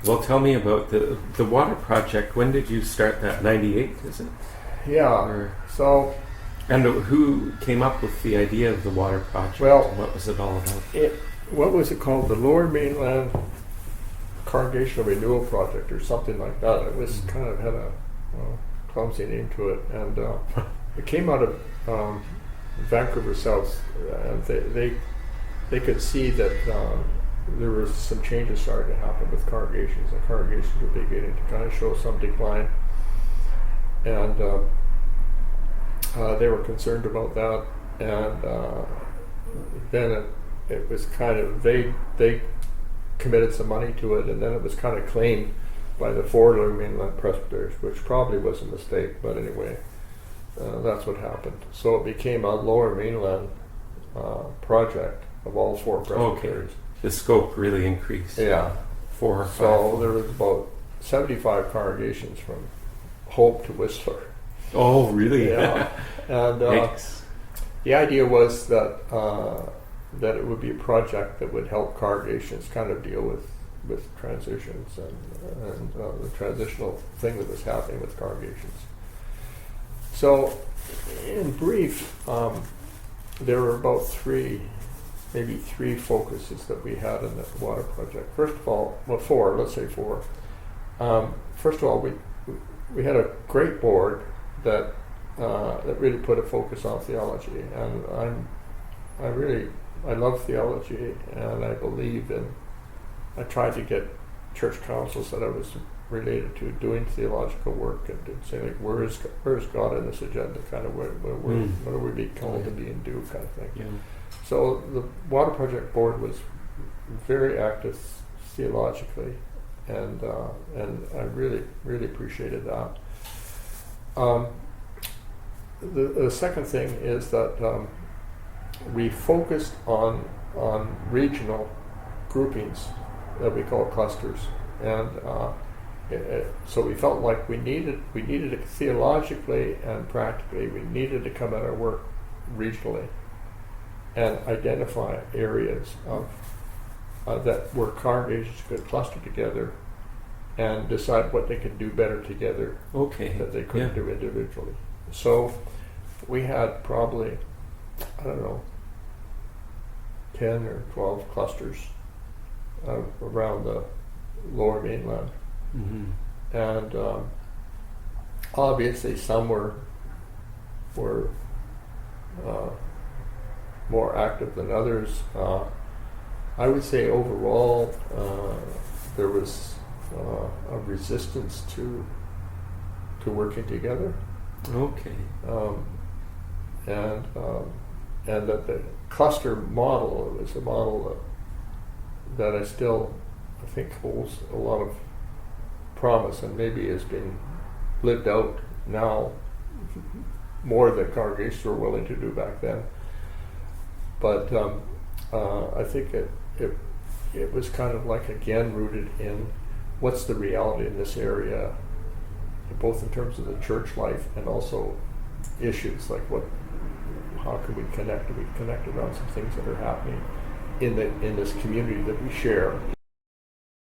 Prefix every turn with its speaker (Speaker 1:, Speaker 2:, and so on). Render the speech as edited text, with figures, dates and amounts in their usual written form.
Speaker 1: Well, tell me about the water project. When did you start that? 98, is it?
Speaker 2: Yeah. So.
Speaker 1: And who came up with the idea of the water project?
Speaker 2: Well,
Speaker 1: what was it all about?
Speaker 2: What was it called? The Lower Mainland Congregational Renewal Project, or something like that. It was kind of had a clumsy name to it, and it came out of Vancouver South, and they could see that there was some changes starting to happen with congregations. The congregations were beginning to kind of show some decline, and they were concerned about that. And then it was kind of they committed some money to it, and then it was kind of claimed by the Lower Mainland presbyters, which probably was a mistake, but anyway, that's what happened. So it became a Lower Mainland project of all 4 presbyteries.
Speaker 1: Okay. The scope really increased.
Speaker 2: Yeah.
Speaker 1: 4 or 5.
Speaker 2: So there was about 75 congregations from Hope to Whistler.
Speaker 1: Oh, really?
Speaker 2: Yeah. And the idea was that it would be a project that would help congregations kind of deal with transitions and the transitional thing that was happening with congregations. So, in brief, there were about 3 focuses that we had in the water project. First of all, 4, let's say 4. First of all, we had a great board that really put a focus on theology, and I love theology, and I believe in. I tried to get church councils that I was related to doing theological work and to say, like, where is God in this agenda? Kind of what are we being called to be and do, kind of thing.
Speaker 1: Yeah.
Speaker 2: So the Water Project Board was very active theologically, and I really appreciated that. The second thing is that we focused on regional groupings that we call clusters, and so we felt like we needed it theologically and practically. We needed to come at our work regionally and identify areas of that where congregations could cluster together and decide what they could do better together that they couldn't do individually. So we had probably, I don't know, 10 or 12 clusters around the Lower Mainland.
Speaker 1: Mm-hmm.
Speaker 2: And obviously some were more active than others. I would say overall there was a resistance to working together.
Speaker 1: Okay.
Speaker 2: And that the cluster model was a model that I think holds a lot of promise, and maybe has been lived out now more than congregations were willing to do back then. But I think it was kind of like, again, rooted in what's the reality in this area, both in terms of the church life and also issues like how can we connect? Do we connect around some things that are happening in this community that we share?